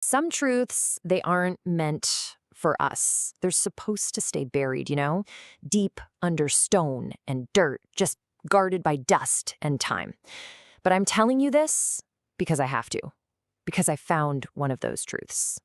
Some truths, they aren't meant for us. They're supposed to stay buried, deep under stone and dirt, just guarded by dust and time. But I'm telling you this because I have to, because I found one of those truths.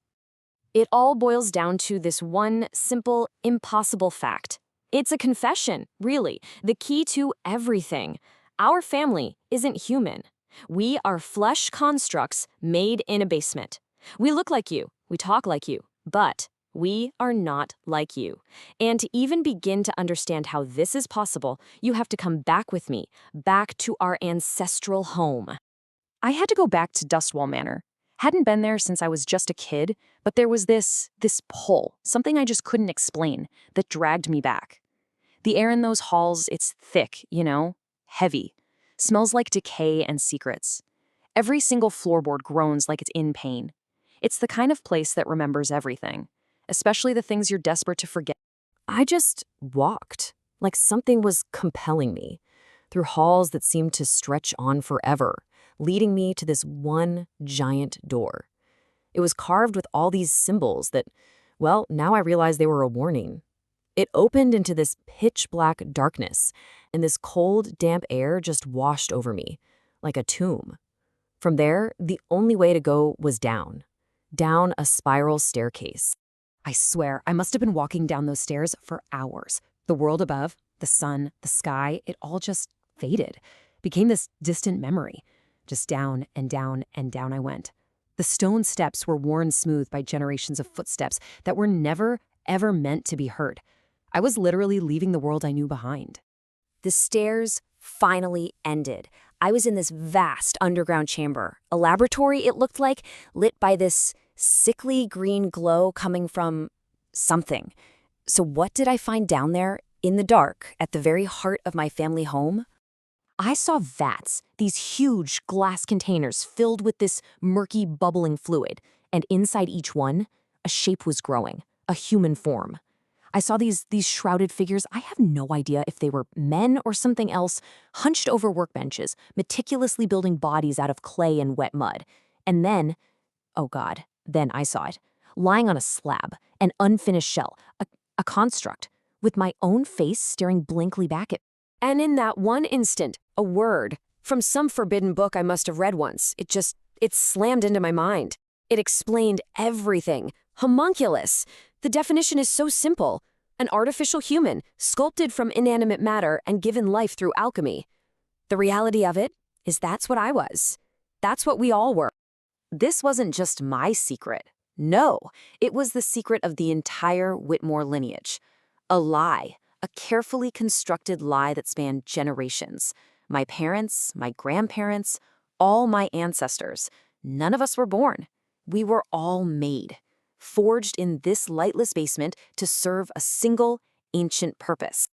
It all boils down to this one simple, impossible fact. It's a confession, really, the key to everything. Our family isn't human. We are flesh constructs made in a basement. We look like you, we talk like you, but we are not like you. And to even begin to understand how this is possible, you have to come back with me, back to our ancestral home. I had to go back to Dustwall Manor. Hadn't been there since I was just a kid, but there was this pull, something I just couldn't explain, that dragged me back. The air in those halls, it's thick, heavy. Smells like decay and secrets. Every single floorboard groans like it's in pain. It's the kind of place that remembers everything, especially the things you're desperate to forget. I just walked, like something was compelling me, through halls that seemed to stretch on forever, leading me to this one giant door. It was carved with all these symbols that, well, now I realize they were a warning. It opened into this pitch-black darkness, and this cold, damp air just washed over me, like a tomb. From there, the only way to go was down a spiral staircase. I swear, I must have been walking down those stairs for hours. The world above, the sun, the sky, it all just faded, became this distant memory. Just down and down and down I went. The stone steps were worn smooth by generations of footsteps that were never, ever meant to be heard. I was literally leaving the world I knew behind. The stairs finally ended. I was in this vast underground chamber, a laboratory it looked like, lit by this sickly green glow coming from something. So what did I find down there, in the dark, at the very heart of my family home? I saw vats, these huge glass containers filled with this murky, bubbling fluid, and inside each one, a shape was growing, a human form. I saw these shrouded figures. I have no idea if they were men or something else, hunched over workbenches, meticulously building bodies out of clay and wet mud. And then, oh God, then I saw it, lying on a slab, an unfinished shell, a construct, with my own face staring blankly back at me. And in that one instant, a word from some forbidden book I must have read once, it slammed into my mind. It explained everything. Homunculus. The definition is so simple. An artificial human, sculpted from inanimate matter and given life through alchemy. The reality of it is that's what I was. That's what we all were. This wasn't just my secret. No, it was the secret of the entire Whitmore lineage. A lie, a carefully constructed lie that spanned generations. My parents, my grandparents, all my ancestors. None of us were born. We were all made, forged in this lightless basement to serve a single ancient purpose.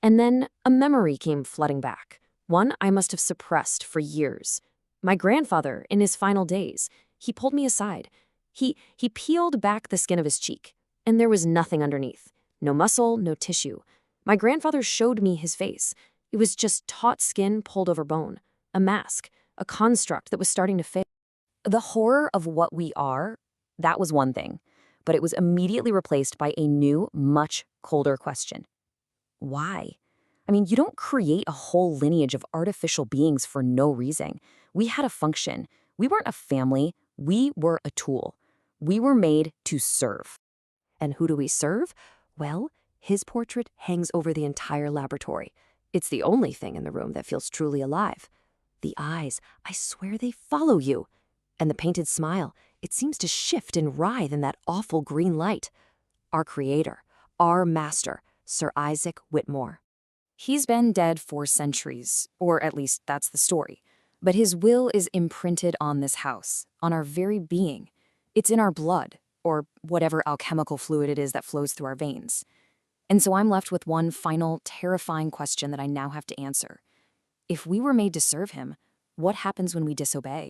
And then a memory came flooding back, one I must have suppressed for years. My grandfather, in his final days, he pulled me aside. He peeled back the skin of his cheek, and there was nothing underneath. No muscle, no tissue. My grandfather showed me his face. It was just taut skin pulled over bone, a mask, a construct that was starting to fail. The horror of what we are, that was one thing, but it was immediately replaced by a new, much colder question. Why? I mean, you don't create a whole lineage of artificial beings for no reason. We had a function. We weren't a family. We were a tool. We were made to serve. And who do we serve? Well, his portrait hangs over the entire laboratory. It's the only thing in the room that feels truly alive. The eyes, I swear they follow you. And the painted smile, it seems to shift and writhe in that awful green light. Our creator, our master, Sir Isaac Whitmore. He's been dead for centuries, or at least that's the story. But his will is imprinted on this house, on our very being. It's in our blood, or whatever alchemical fluid it is that flows through our veins. And so I'm left with one final, terrifying question that I now have to answer. If we were made to serve him, what happens when we disobey?